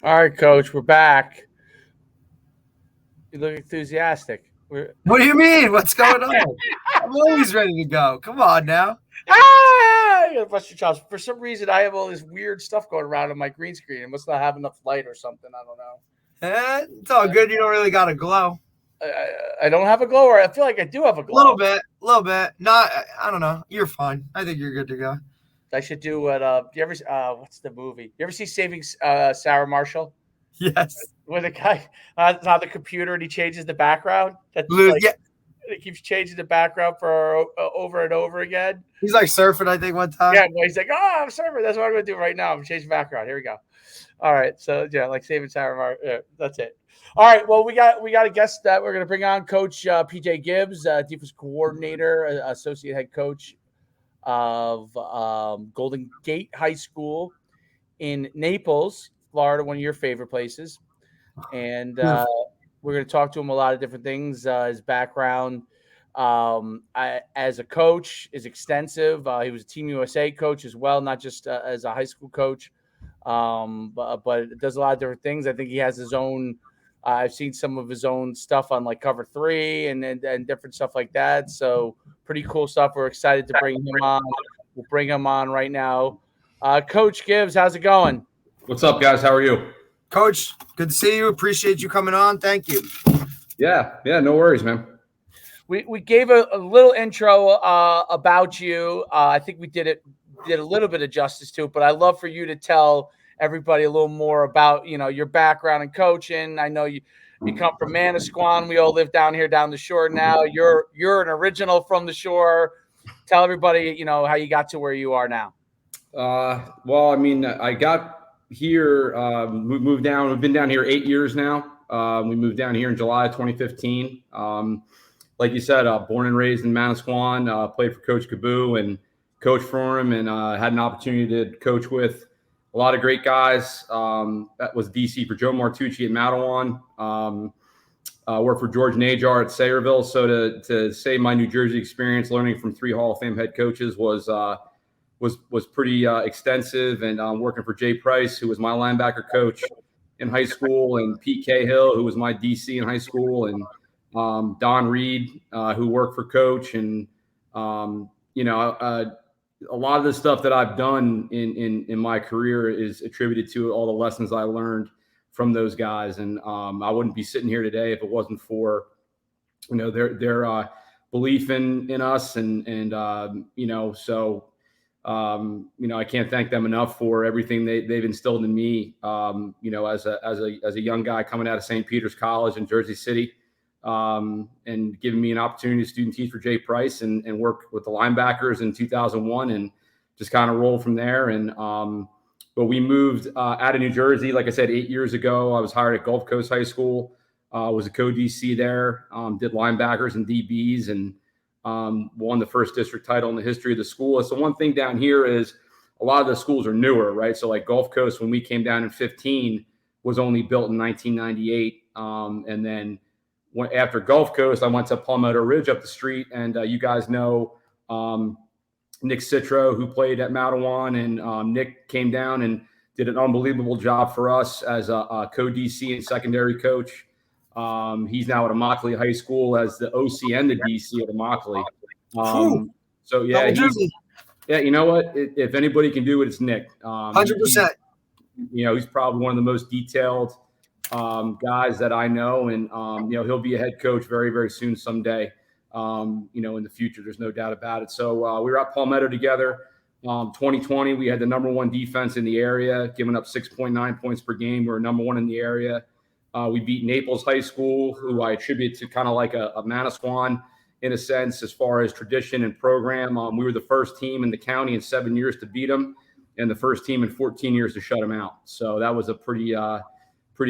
All right, Coach, we're back. You look enthusiastic. We're What do you mean? What's going on? I'm always ready to go. Come on now. You gotta bust your chops. For some reason, I have all this weird stuff going around on my green screen. I must not have enough light or something. I don't know. It's all good. You don't really got to glow. I don't have a glow, or I feel like I do have a A glow. little bit. Not. I don't know. You're fine. I think you're good to go. I should do what? Do you ever? What's the movie? You ever see Saving Sarah Marshall? Yes. Where the guy is on the computer and he changes the background. That's Blue. like Yeah. he keeps changing the background for over and over again. He's like surfing. I think one time. Yeah, well, he's like, "Oh, I'm sorry. That's what I'm going to do right now. I'm changing background. Here we go." All right, so yeah, like Saving Sarah. Yeah, that's it. All right, well, we got a guest that we're going to bring on, Coach PJ Gibbs, defense coordinator, associate head coach of Golden Gate High School in Naples, Florida, one of your favorite places. And we're going to talk to him a lot of different things. His background as a coach is extensive. He was a Team USA coach as well, not just as a high school coach, but does a lot of different things. I think he has his own. I've seen some of his own stuff on like Cover 3 and different stuff like that. So pretty cool stuff. We're excited to bring him on. We'll bring him on right now. Coach Gibbs, how's it going? What's up, guys? How are you? Coach, good to see you. Appreciate you coming on. Thank you. Yeah, no worries, man. We gave a little intro about you. I think we did a little bit of justice to it, but I'd love for you to tell everybody a little more about your background in coaching. I know you come from Manasquan. We all live down here down the shore now. You're an original from the shore. Tell everybody how you got to where you are now. Well, I mean, I got here. We moved down. We've been down here 8 years now. We moved down here in July of 2015. Like you said, born and raised in Manasquan, played for Coach Kaboo and coached for him, and had an opportunity to coach with a lot of great guys. That was DC for Joe Martucci at Matawan. Worked for George Najar at Sayreville. So to say my New Jersey experience, learning from 3 Hall of Fame head coaches was pretty extensive. And working for Jay Price, who was my linebacker coach in high school, and Pete Cahill, who was my DC in high school, and Don Reed, who worked for Coach, and a lot of the stuff that I've done in my career is attributed to all the lessons I learned from those guys. And I wouldn't be sitting here today if it wasn't for their belief in us, and I can't thank them enough for everything they've instilled in me. As a young guy coming out of St. Peter's College in Jersey City. And giving me an opportunity to student teach for Jay Price and work with the linebackers in 2001 and just kind of roll from there. And but we moved out of New Jersey, like I said, 8 years ago. I was hired at Gulf Coast High School, was a co-DC there, did linebackers and DBs, and won the first district title in the history of the school. So one thing down here is a lot of the schools are newer, right? So like Gulf Coast, when we came down in 15, was only built in 1998. And then after Gulf Coast, I went to Palmetto Ridge up the street, and you guys know Nick Citro, who played at Matawan, and Nick came down and did an unbelievable job for us as a co-DC and secondary coach. He's now at Immokalee High School as the OC and the DC at Immokalee. So yeah, you know what? If anybody can do it, it's Nick. 100%. He's probably one of the most detailed guys that I know, and he'll be a head coach very, very soon someday. In the future, there's no doubt about it. So we were at Palmetto together. 2020, we had the number 1 defense in the area, giving up 6.9 points per game. We were number 1 in the area. We beat Naples High School, who I attribute to kind of like a Manasquan in a sense, as far as tradition and program. We were the first team in the county in 7 years to beat them, and the first team in 14 years to shut them out. So that was a pretty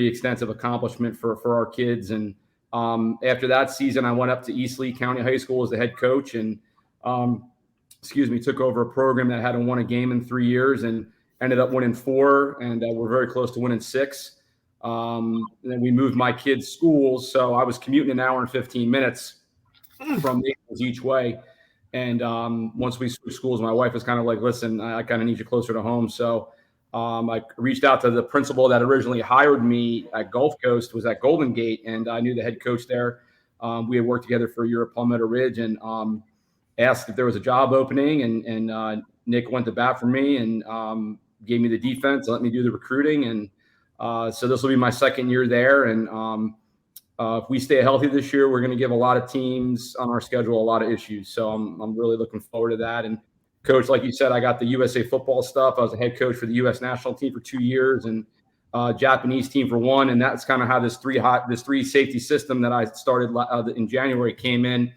extensive accomplishment for our kids. And after that season, I went up to East Lee County High School as the head coach, and took over a program that hadn't won a game in 3 years and ended up winning 4, and we're very close to winning 6. And then we moved my kids' schools, so I was commuting an hour and 15 minutes from Naples each way. And once we switched schools, my wife was kind of like, listen, I kind of need you closer to home. So I reached out to the principal that originally hired me at Gulf Coast, was at Golden Gate, and I knew the head coach there. We had worked together for a year at Palmetto Ridge, and asked if there was a job opening, and Nick went to bat for me and gave me the defense, let me do the recruiting, and so this will be my second year there. And if we stay healthy this year, we're going to give a lot of teams on our schedule a lot of issues. So I'm really looking forward to that. And coach, like you said, I got the USA football stuff. I was a head coach for the U.S. national team for 2 years and Japanese team for 1. And that's kind of how this three safety system that I started in January came in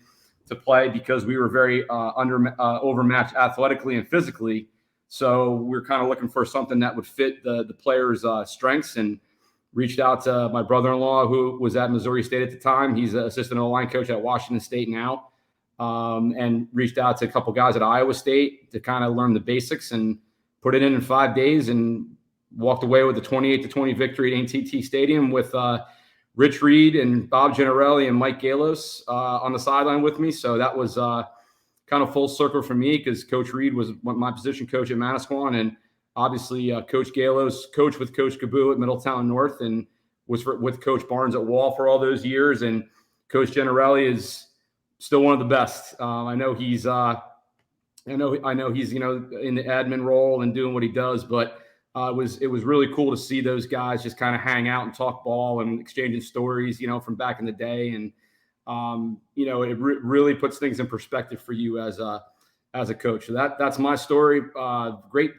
to play, because we were very overmatched athletically and physically. So we're kind of looking for something that would fit the players' strengths, and reached out to my brother-in-law, who was at Missouri State at the time. He's an assistant O-line coach at Washington State now, and reached out to a couple guys at Iowa State to kind of learn the basics, and put it in 5 days and walked away with a 28-20 victory at AT&T Stadium with Rich Reed and Bob Gennarelli and Mike Galos on the sideline with me. So that was kind of full circle for me, because Coach Reed was my position coach at Manasquan, and obviously Coach Galos coached with Coach Cabu at Middletown North, and was with Coach Barnes at Wall for all those years. And Coach Gennarelli is still one of the best. I know he's I know he's in the admin role and doing what he does, but it was really cool to see those guys just kind of hang out and talk ball and exchanging stories, from back in the day. And it really puts things in perspective for you as a coach. So that's my story.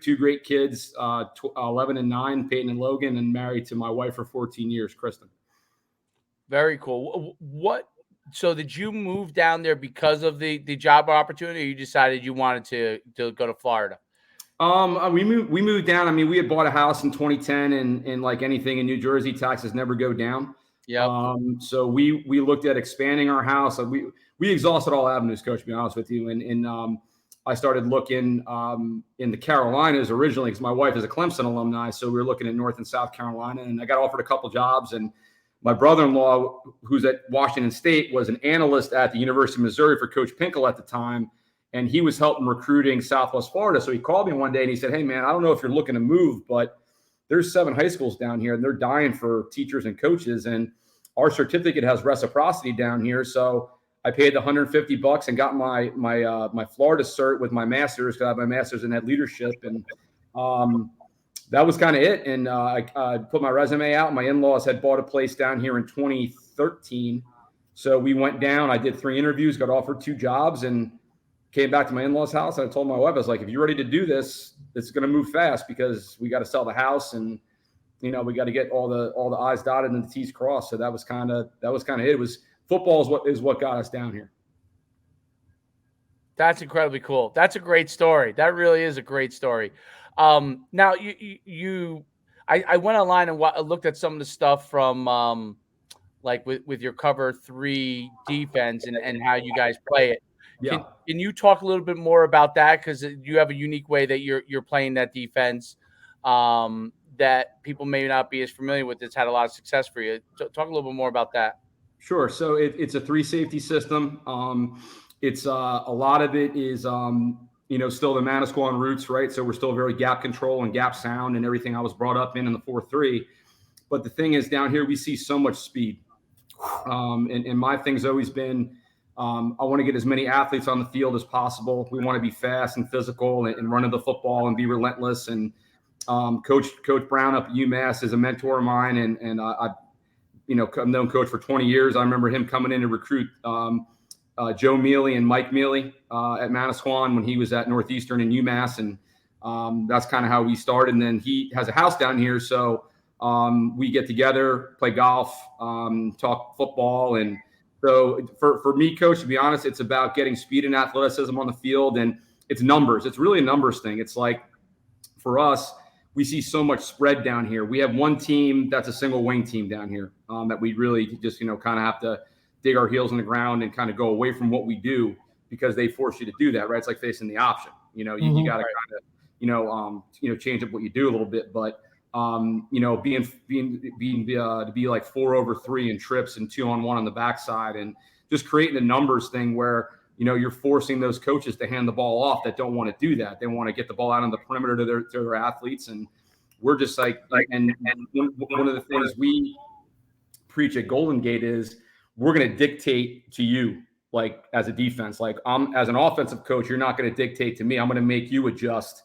Two great kids, 11 and 9, Peyton and Logan, and married to my wife for 14 years, Kristen. Very cool. So did you move down there because of the job opportunity, or you decided you wanted to go to Florida? We moved down. I mean, we had bought a house in 2010, and like anything in New Jersey, taxes never go down. Yeah. So we looked at expanding our house. We exhausted all avenues, Coach, to be honest with you. And I started looking in the Carolinas originally, because my wife is a Clemson alumni. So we were looking at North and South Carolina, and I got offered a couple jobs. And my brother-in-law, who's at Washington State, was an analyst at the University of Missouri for Coach Pinkel at the time. And he was helping recruiting Southwest Florida. So he called me one day and he said, "Hey, man, I don't know if you're looking to move, but there's 7 high schools down here, and they're dying for teachers and coaches. And our certificate has reciprocity down here." So I paid the $150 and got my Florida cert with my master's, because I have my master's in ed leadership. And that was kind of it. And I put my resume out. My in-laws had bought a place down here in 2013. So we went down. I did 3 interviews, got offered 2 jobs, and came back to my in-laws' house. And I told my wife, I was like, "If you're ready to do this, it's going to move fast, because we got to sell the house, and we got to get all the I's dotted and the T's crossed." So that was kind of it. It was football is what got us down here. That's incredibly cool. That's a great story. That really is a great story. Now I went online and looked at some of the stuff from like with your cover 3 defense and how you guys play it. Yeah. Can you talk a little bit more about that? Because you have a unique way that you're playing that defense that people may not be as familiar with. It's had a lot of success for you. Talk a little bit more about that. Sure. So it's a 3 safety system. It's a lot of it is still the Manasquan roots, right? So we're still very gap control and gap sound and everything I was brought up in the 4-3. But the thing is, down here we see so much speed, and my thing's always been, I want to get as many athletes on the field as possible. We want to be fast and physical and running the football and be relentless. And Coach Brown up at UMass is a mentor of mine, and I've known Coach for 20 years. I remember him coming in to recruit Joe Mealy and Mike Mealy at Manasquan when he was at Northeastern and UMass, and that's kind of how we started. And then he has a house down here, so we get together, play golf, talk football. And so for me, Coach, to be honest, it's about getting speed and athleticism on the field, and it's numbers. It's really a numbers thing. It's like, for us, we see so much spread down here. We have one team that's a single wing team down here that we really just, kind of have to dig our heels in the ground and kind of go away from what we do, because they force you to do that, right? It's like facing the option. You got to kind of, change up what you do a little bit. But, to be like 4 over 3 in trips and 2-on-1 on the backside, and just creating a numbers thing where, you're forcing those coaches to hand the ball off that don't want to do that. They want to get the ball out on the perimeter to their athletes. And we're just like, and one of the things we preach at Golden Gate is we're going to dictate to you, like as a defense. Like as an offensive coach, you're not going to dictate to me. I'm going to make you adjust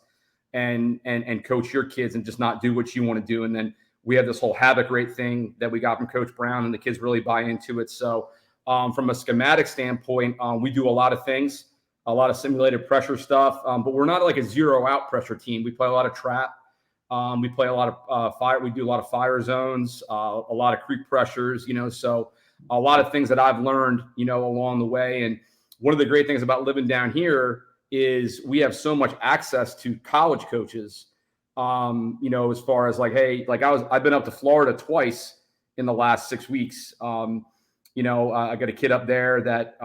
and coach your kids and just not do what you want to do. And then we have this whole havoc rate thing that we got from Coach Brown, and the kids really buy into it. So from a schematic standpoint, we do a lot of things, a lot of simulated pressure stuff, but we're not like a zero out pressure team. We play a lot of trap. We play a lot of fire. We do a lot of fire zones, a lot of creep pressures, so a lot of things that I've learned, along the way. And one of the great things about living down here is we have so much access to college coaches, as far as like, hey, like I've been up to Florida twice in the last 6 weeks. I got a kid up there that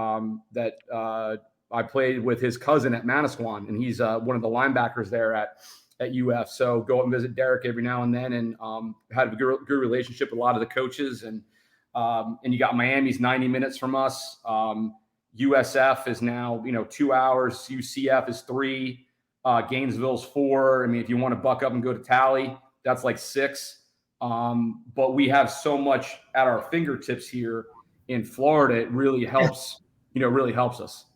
I played with his cousin at Manasquan, and he's one of the linebackers there at UF. So go up and visit Derek every now and then, and had a good relationship with a lot of the coaches. And you got Miami's 90 minutes from us. USF is now, 2 hours. UCF is 3. Gainesville's 4. I mean, if you want to buck up and go to Tally, that's like 6. But we have so much at our fingertips here in Florida. It really helps, really helps us.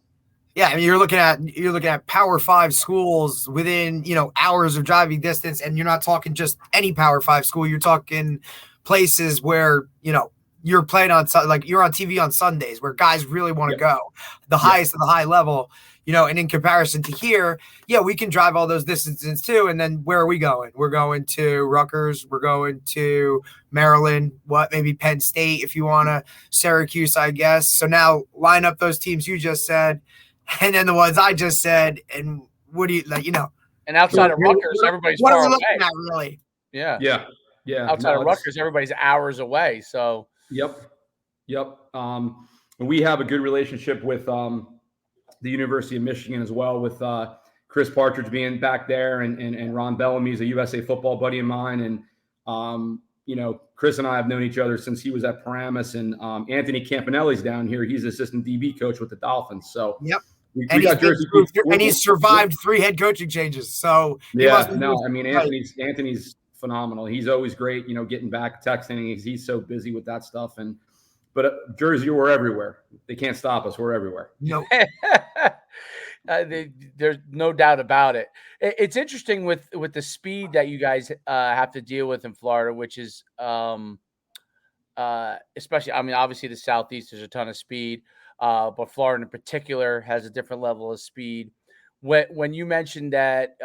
Yeah, I mean, you're looking at Power 5 schools within, hours of driving distance, and you're not talking just any Power 5 school. You're talking places where, you're playing on, like you're on TV on Sundays where guys really want to go, the highest of the high level, and in comparison to here, we can drive all those distances too. And then where are we going? We're going to Rutgers. We're going to Maryland, maybe Penn State if you want to, Syracuse, I guess. So now line up those teams you just said, and then the ones I just said, and what do you like? And outside of Rutgers, everybody's far away. At, really? Yeah. Outside of Rutgers, everybody's hours away. So. Yep. And we have a good relationship with the University of Michigan as well, with Chris Partridge being back there, and Ron Bellamy's a USA football buddy of mine, and Chris and I have known each other since he was at Paramus, and Anthony Campanelli's down here. He's assistant DB coach with the Dolphins. So we got Jersey, and he's survived 3 head coaching changes. So Anthony's phenomenal. He's always great, getting back, texting. He's so busy with that stuff. But Jersey, we're everywhere. They can't stop us. We're everywhere. No. There's no doubt about it. It's interesting with the speed that you guys have to deal with in Florida, which is especially, I mean, obviously the Southeast, there's a ton of speed, but Florida in particular has a different level of speed. When you mentioned that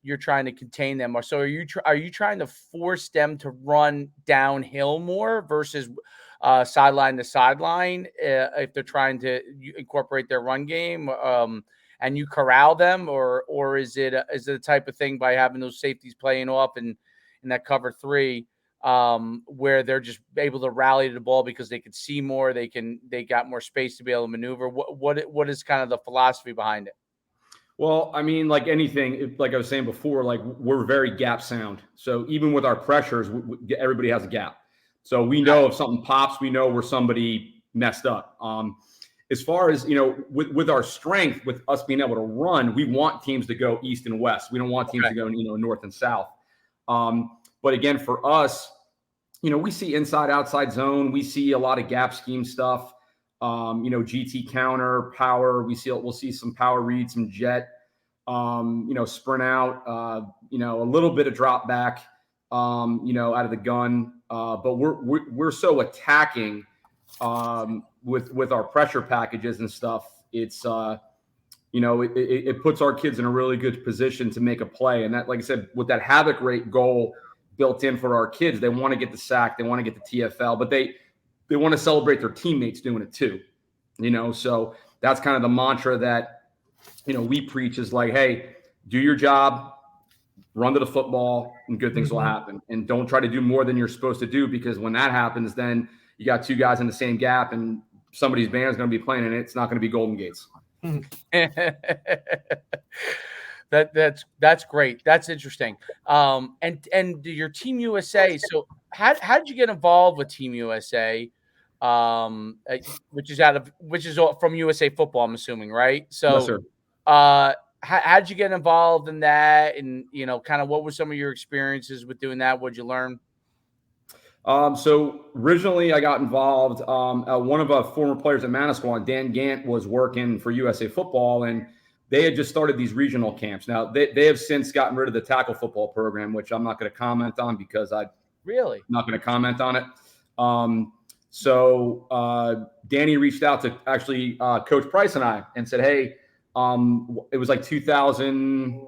you're trying to contain them, so are you trying to force them to run downhill more versus sideline to sideline if they're trying to incorporate their run game, and you corral them, or is it a type of thing by having those safeties playing off in that cover 3 where they're just able to rally to the ball because they can see more, they got more space to be able to maneuver? What is kind of the philosophy behind it? Well, I mean, like anything, like I was saying before, like we're very gap sound. So even with our pressures, everybody has a gap. So we know if something pops, we know where somebody messed up. As far as, with our strength, with us being able to run, we want teams to go east and west. We don't want teams to go, north and south. But again, for us, we see inside, outside zone. We see a lot of gap scheme stuff. GT counter, power. We'll see some power read, some jet, sprint out, a little bit of drop back, out of the gun. But we're so attacking with our pressure packages and stuff. It's it puts our kids in a really good position to make a play. And that, like I said, with that havoc rate goal built in for our kids, they want to get the sack, they want to get the TFL, but they want to celebrate their teammates doing it too, so that's kind of the mantra that, we preach is like, hey, do your job, run to the football, and good things will happen. And don't try to do more than you're supposed to do, because when that happens, then you got 2 guys in the same gap and somebody's band is going to be playing and it's not going to be Golden Gates. That's great. That's interesting. And your Team USA. So how did you get involved with Team USA? Which is from USA Football, I'm assuming, right? So, yes, sir. how'd you get involved in that? And, kind of what were some of your experiences with doing that? What'd you learn? So originally I got involved. One of our former players at Manasquan, Dan Gant, was working for USA Football, and they had just started these regional camps. Now they have since gotten rid of the tackle football program, which I'm not going to comment on because I'm not going to comment on it. So Danny reached out to actually Coach Price and I and said, hey, it was like 2000,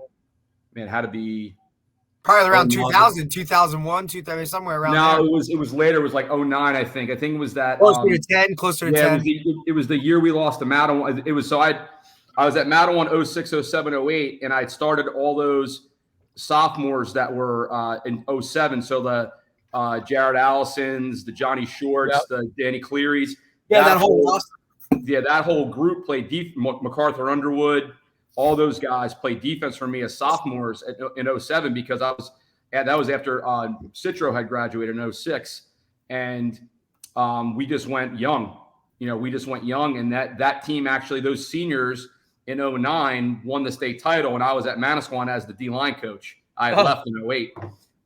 man, had to be probably around 2000, 2001, 2000, somewhere around there. No, it was later. It was like 09, I think. I think it was that. Closer to 10. It was the year we lost to Mattawan. It was, so I was at Mattawan 06, 07, 08, and I started all those sophomores that were in 07. So the Jared Allisons, the Johnny Shorts, the Danny Clearys. That whole group played MacArthur Underwood. All those guys played defense for me as sophomores in 07 because that was after Citro had graduated in 06. And we just went young. And that team, actually, those seniors in 09 won the state title, and I was at Manasquan as the D-line coach. I had left in 08.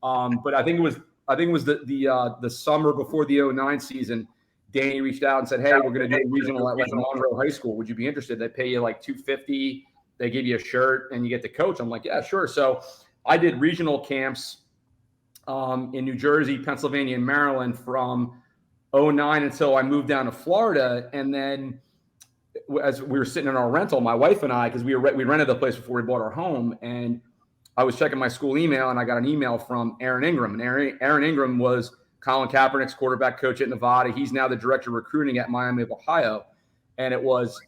But I think it was the summer before the 09 season. Danny reached out and said, hey, we're going to do a regional at like Monroe High School. Would you be interested? They pay you like $250. They give you a shirt and you get to coach. I'm like, yeah, sure. So I did regional camps in New Jersey, Pennsylvania, and Maryland from 09 until I moved down to Florida. And then as we were sitting in our rental, my wife and I, because we rented the place before we bought our home, and I was checking my school email, and I got an email from Aaron Ingram. And Aaron Ingram was Colin Kaepernick's quarterback coach at Nevada. He's now the director of recruiting at Miami of Ohio. And it was,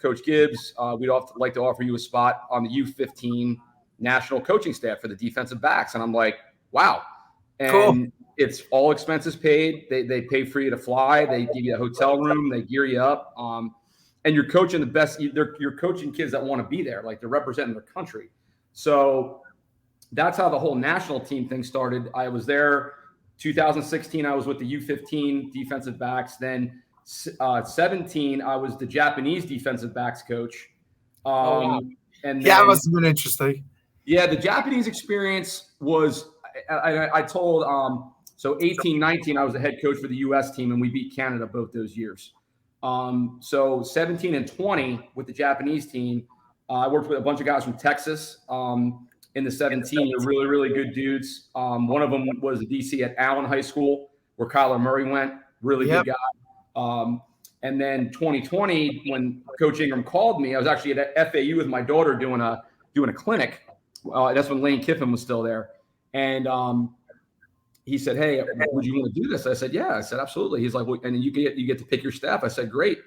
Coach Gibbs, we'd like to offer you a spot on the U15 national coaching staff for the defensive backs. And I'm like, wow. And cool. It's all expenses paid. They pay for you to fly. They give you a hotel room. They gear you up. And you're coaching the best. You're coaching kids that want to be there, like they're representing their country. So that's how the whole national team thing started. I was there 2016. I was with the U15 defensive backs. Then 17, I was the Japanese defensive backs coach. And then, that must have been interesting. Yeah, the Japanese experience was, I told, so 18, 19, I was the head coach for the U.S. team, and we beat Canada both those years. So 17 and 20 with the Japanese team, I worked with a bunch of guys from Texas in the 17. They're really, really good dudes. One of them was a DC at Allen High School, where Kyler Murray went. Really good guy. And then 2020, when Coach Ingram called me, I was actually at FAU with my daughter doing a clinic. That's when Lane Kiffin was still there. And he said, hey, would you want to do this? I said, yeah. I said, absolutely. He's like, well, and then you get to pick your staff. I said, great.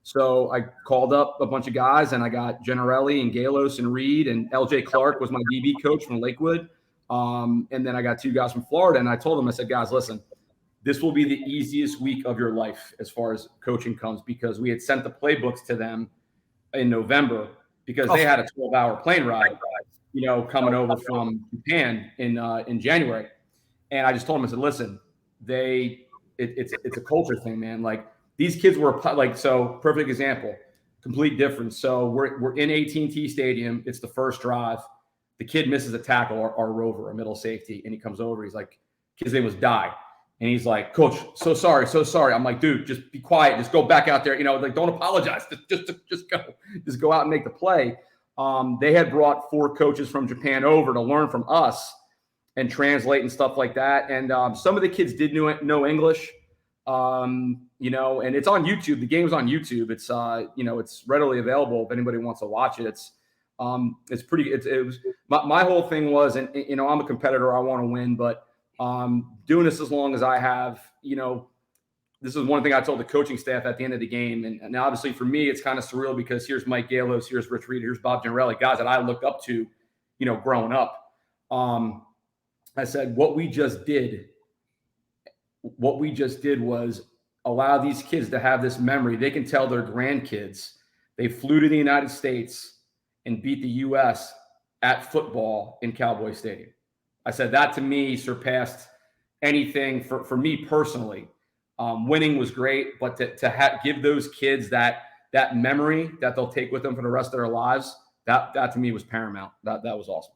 So I called up a bunch of guys, and I got Gennarelli and Galos and Reed, and LJ Clark was my DB coach from Lakewood. And then I got two guys from Florida, and I told them, I said, guys, listen, this will be the easiest week of your life as far as coaching comes, because we had sent the playbooks to them in November because they had a 12-hour plane ride, coming over from Japan in January. And I just told them, I said, listen, it's a culture thing, man. Like, these kids were like, so perfect example, complete difference. So we're in AT&T Stadium. It's the first drive. The kid misses a tackle, our rover, a middle safety, and he comes over. He's like, his name was Dye. And he's like, Coach, so sorry. I'm like, dude, just be quiet. Just go back out there. Like, don't apologize. Just go out and make the play. They had brought 4 coaches from Japan over to learn from us and translate and stuff like that. And some of the kids did know English, and it's on YouTube. The game's on YouTube. It's, it's readily available if anybody wants to watch it. It's pretty, it was, my whole thing was, and, I'm a competitor. I want to win, but doing this as long as I have, this is one thing I told the coaching staff at the end of the game. And obviously for me, it's kind of surreal because here's Mike Galos, here's Rich Reed, here's Bob Gennarelli, guys that I looked up to, growing up. I said, what we just did was allow these kids to have this memory. They can tell their grandkids they flew to the United States and beat the U.S. at football in Cowboy Stadium. I said that to me surpassed anything for me personally. Winning was great, but to give those kids that memory that they'll take with them for the rest of their lives, that to me was paramount. That was awesome.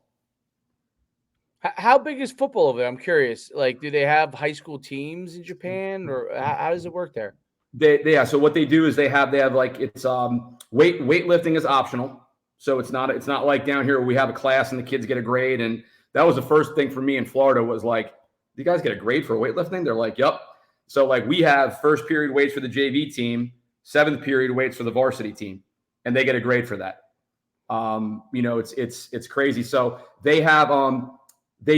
How big is football over there? I'm curious. Like, do they have high school teams in Japan, or how does it work there? Yeah. So what they do is they have like it's weightlifting is optional. So it's not like down here where we have a class and the kids get a grade. And that was the first thing for me in Florida was like, you guys get a grade for weightlifting? They're like, yep. So like we have first period weights for the JV team, 7th period weights for the varsity team, and they get a grade for that. It's crazy. So they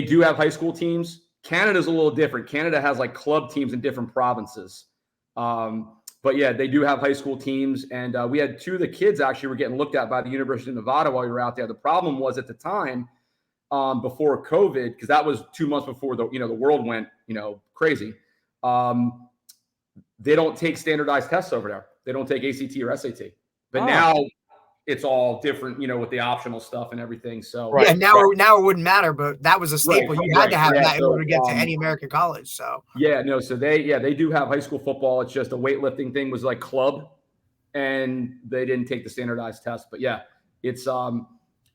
do have high school teams. Canada's a little different. Canada has like club teams in different provinces. But yeah, they do have high school teams. And we had 2 of the kids actually were getting looked at by the University of Nevada while we were out there. The problem was at the time, before COVID, because that was 2 months before the world went, crazy. They don't take standardized tests over there. They don't take ACT or SAT. But now it's all different, with the optional stuff and everything. So yeah, now it wouldn't matter, but that was a staple. You had to have that in order to get to any American college. So so they do have high school football. It's just a weightlifting thing was like club, and they didn't take the standardized test. But yeah, it's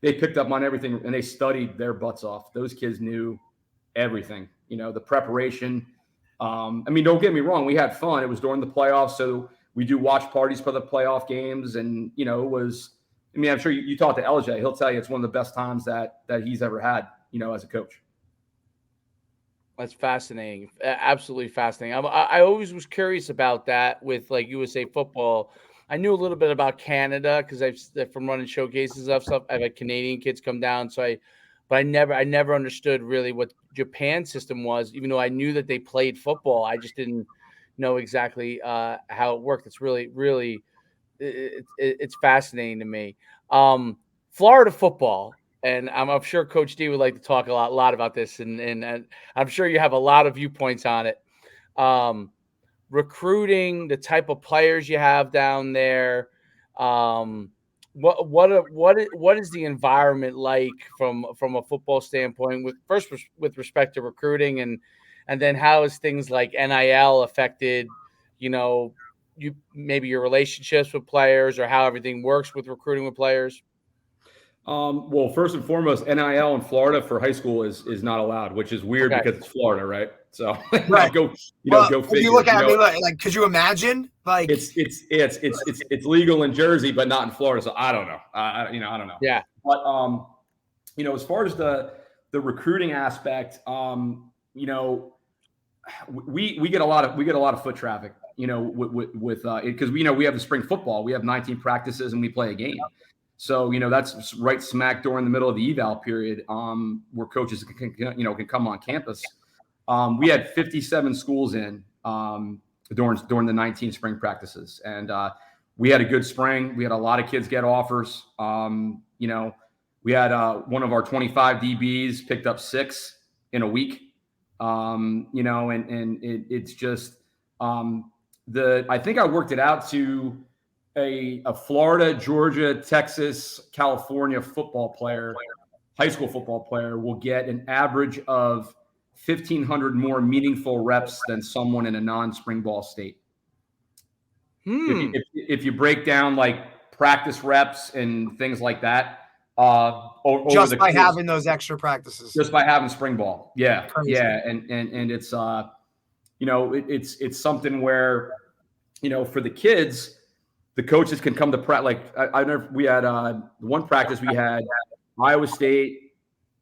they picked up on everything and they studied their butts off. Those kids knew everything. The preparation. Don't get me wrong, we had fun. It was during the playoffs, so we do watch parties for the playoff games, and it was. I'm sure you talk to LJ. He'll tell you it's one of the best times that he's ever had, as a coach. That's fascinating. Absolutely fascinating. I always was curious about that with like USA football. I knew a little bit about Canada because from running showcases of stuff. I've had Canadian kids come down, but I never understood really what Japan system was. Even though I knew that they played football, I just didn't know exactly how it worked. It's really, really. It's fascinating to me. Florida football, and I'm sure Coach D would like to talk a lot about this, and I'm sure you have a lot of viewpoints on it. Recruiting, the type of players you have down there. What is the environment like from a football standpoint? With respect to recruiting, and then how is things like NIL affected? Maybe your relationships with players or how everything works with recruiting with players? Well, first and foremost, NIL in Florida for high school is not allowed, which is weird because it's Florida, right? So right. go figure. If you look at it, like, could you imagine? Like, it's legal in Jersey, but not in Florida. So I don't know. I don't know. Yeah. But as far as the recruiting aspect, we get a lot of foot traffic. Because we have the spring football, we have 19 practices and we play a game. So, that's right smack during the middle of the eval period, where coaches can come on campus. We had 57 schools in, during the 19 spring practices. And, we had a good spring. We had a lot of kids get offers. We had, one of our 25 DBs picked up 6 in a week. It's just, I think I worked it out to a Florida, Georgia, Texas, California high school football player will get an average of 1,500 more meaningful reps than someone in a non-spring ball state. If you break down like practice reps and things like that, just by having those extra practices, just by having spring ball. Yeah. Crazy. Yeah. And it's, it's something where, for the kids, the coaches can come to practice. Like I never, we had one practice we had Iowa State,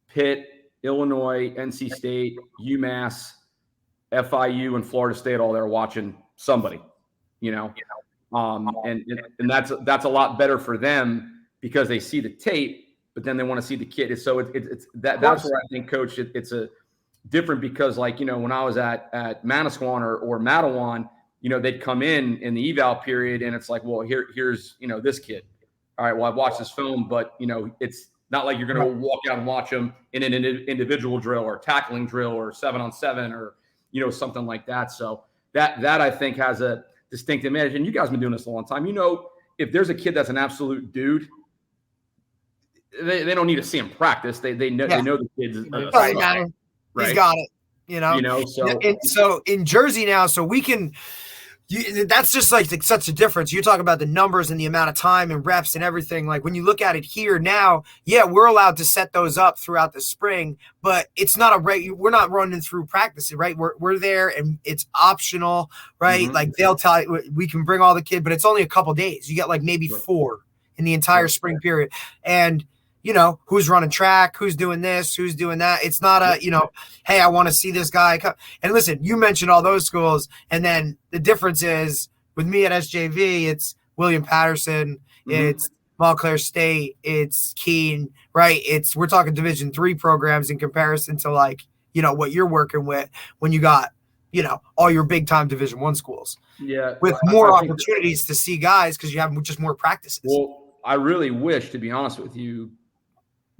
Pitt, Illinois, NC State, UMass, FIU, and Florida State all there watching somebody, and that's a lot better for them because they see the tape, but then they want to see the kid. So that's where I think, Coach, it's a different because when I was at Manasquan or Matawan, they'd come in the eval period and it's like, well, here's this kid. All right, well, I've watched this film, but it's not like you're going to walk out and watch them in an individual drill or tackling drill or 7-on-7 or something like that. So that I think has a distinct advantage. And you guys have been doing this a long time. If there's a kid that's an absolute dude, they don't need to see him practice. They know the kids. Right. He's got it. So in Jersey now, so we can That's just like such a difference. You talk about the numbers and the amount of time and reps and everything. Like when you look at it here now, yeah, we're allowed to set those up throughout the spring, but it's not we're not running through practices, right? We're there and it's optional, right? Mm-hmm. Like they'll tell you we can bring all the kids, but it's only a couple days. You get like maybe 4 in the entire spring period. And who's running track, who's doing this, who's doing that. It's not hey, I want to see this guy come. And listen, you mentioned all those schools, and then the difference is with me at SJV, it's William Patterson, it's Montclair State, it's Keene, right? We're talking Division III programs in comparison to what you're working with when you got all your big time Division I schools. Yeah, with more opportunities to see guys because you have just more practices. Well, I really wish, to be honest with you,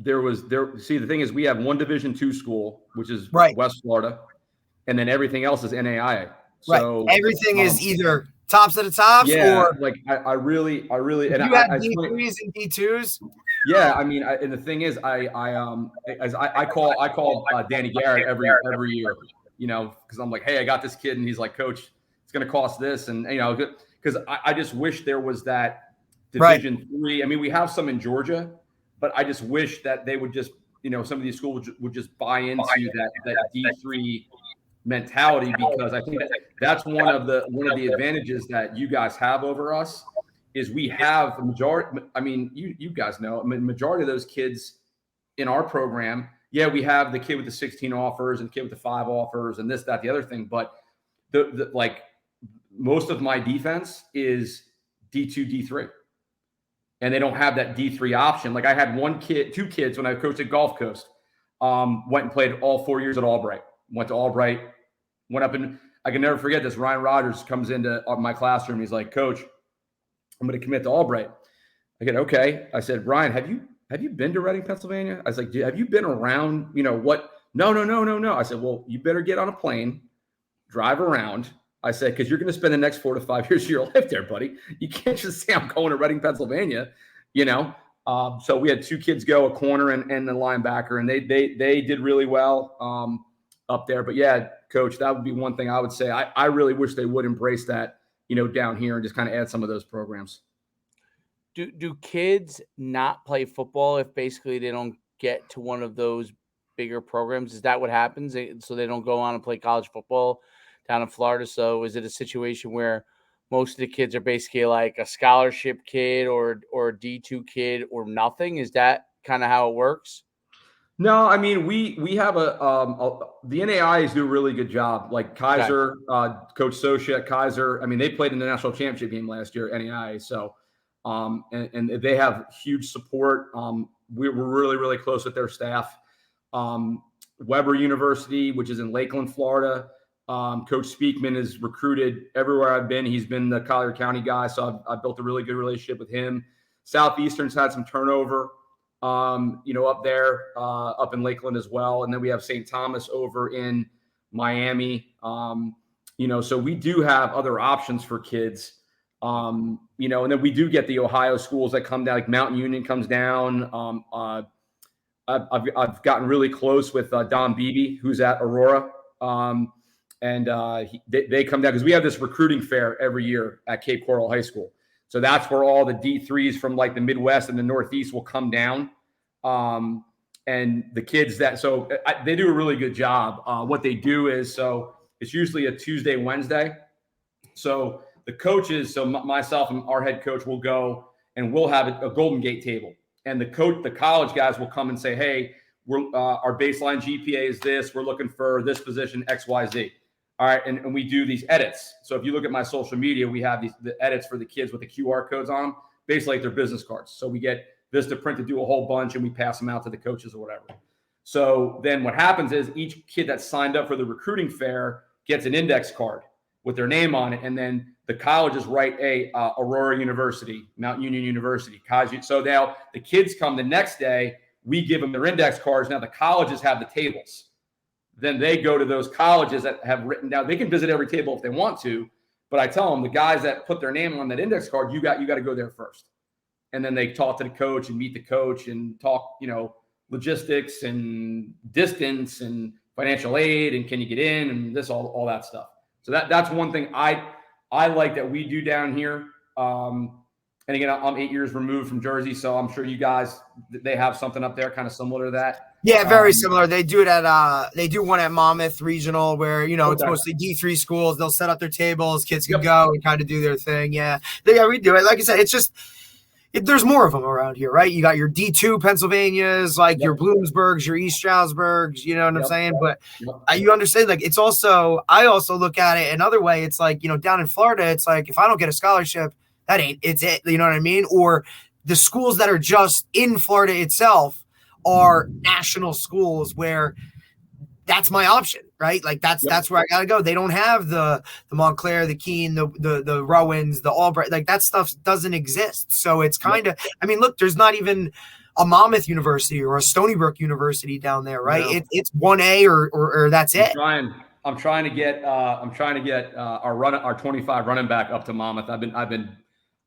see, the thing is, we have one Division II school, which is West Florida, and then everything else is NAIA. So everything is either tops of the tops, or like I really, and you had D3s and D2s. Yeah, I mean, and the thing is, I call Danny Garrett every year, because I'm like, hey, I got this kid, and he's like, Coach, it's going to cost this, and because I just wish there was that Division III. I mean, we have some in Georgia. But I just wish that they would just, some of these schools would just buy into that D3 mentality, because I think that's one of the advantages that you guys have over us is we have a majority. I mean, you guys know, majority of those kids in our program. Yeah, we have the kid with the 16 offers and the kid with the 5 offers and this, that, the other thing. But the most of my defense is D2, D3. And they don't have that D3 option. Like I had 2 kids when I coached at Gulf Coast, went and played all 4 years at Albright. Went to Albright, went up, and I can never forget this. Ryan Rogers comes into my classroom. He's like, Coach, I'm going to commit to Albright. I get, okay. I said, Ryan, have you been to Reading, Pennsylvania? I was like, have you been around, what? No. I said, well, you better get on a plane, drive around. I said, because you're going to spend the next 4 to 5 years of your life there, buddy. You can't just say I'm going to Reading, Pennsylvania, So we had 2 kids go, a corner and the linebacker, and they did really well up there. But yeah, Coach, that would be one thing I would say. I really wish they would embrace that, down here and just kind of add some of those programs. Do kids not play football if basically they don't get to one of those bigger programs? Is that what happens? So they don't go on and play college football down in Florida? So is it a situation where most of the kids are basically like a scholarship kid or a D2 kid or nothing? Is that kind of how it works? No, I mean, we have the NAIAs do a really good job. Like Kaiser, Coach Socia at Kaiser. I mean, they played in the national championship game last year at NAIA. So, and they have huge support. We're really, really close with their staff. Weber University, which is in Lakeland, Florida. Coach Speakman is recruited everywhere I've been. He's been the Collier County guy, so I've built a really good relationship with him. Southeastern's had some turnover, up there, up in Lakeland as well. And then we have St. Thomas over in Miami. So we do have other options for kids, and then we do get the Ohio schools that come down, like Mountain Union comes down. I've gotten really close with Don Beebe, who's at Aurora. And they come down because we have this recruiting fair every year at Cape Coral High School. So that's where all the D3s from like the Midwest and the Northeast will come down. And the kids they do a really good job. What they do is, so it's usually a Tuesday, Wednesday. So the coaches, so myself and our head coach will go and we'll have a Golden Gate table. And the college guys will come and say, hey, our baseline GPA is this. We're looking for this position, X, Y, Z. All right, and we do these edits. So if you look at my social media, we have the edits for the kids with the QR codes on them, basically like their business cards. So we get Vistaprint to do a whole bunch, and we pass them out to the coaches or whatever. So then what happens is each kid that signed up for the recruiting fair gets an index card with their name on it, and then the colleges write Aurora University, Mount Union University, Kaiser. So now the kids come the next day, we give them their index cards. Now the colleges have the tables. Then they go to those colleges that have written down. They can visit every table if they want to, but I tell them the guys that put their name on that index card, you got to go there first. And then they talk to the coach and meet the coach and talk, logistics and distance and financial aid and can you get in and this all that stuff. So that's one thing I like that we do down here. And again, I'm 8 years removed from Jersey, so I'm sure you guys, they have something up there kind of similar to that. Yeah, very similar. They do it at they do one at Monmouth Regional where, you know, it's mostly D3 schools. They'll set up their tables, kids can go and kind of do their thing. Yeah. We do it. Like I said, it's just there's more of them around here, right? You got your D2 Pennsylvanias, like your Bloomsburgs, your East Stroudsburgs, you know what I'm saying? But you understand, like, it's also, I also look at it another way. It's like, you know, down in Florida, it's like, if I don't get a scholarship, it's it, you know what I mean? Or the schools that are just in Florida itself are national schools where that's my option, right? Like that's where I gotta go. They don't have the Montclair, the Keene, the Rowans, the Albright, like that stuff doesn't exist. So it's kind of, I mean, look, there's not even a Monmouth University or a Stony Brook University down there, right? No. It's 1A or that's it. I'm trying to get our 25 running back up to Monmouth. I've been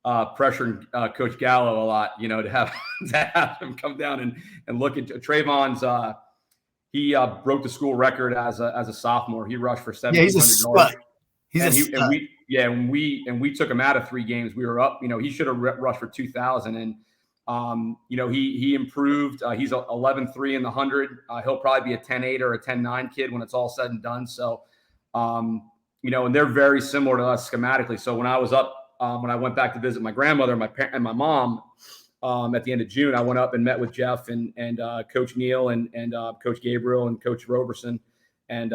pressuring Coach Gallo a lot, you know, to have him come down and look at Trayvon's. He broke the school record as a sophomore. He rushed for 700 yards. And we took him out of 3 games. We were up. You know, he should have rushed for 2,000. And you know, he improved. He's 11.3 in the 100. He'll probably be a 10.8 or a 10.9 kid when it's all said and done. So, you know, and they're very similar to us schematically. So when I was up, when I went back to visit my grandmother and my mom. At the end of June, I went up and met with Jeff and Coach Neal and Coach Gabriel and Coach Roberson and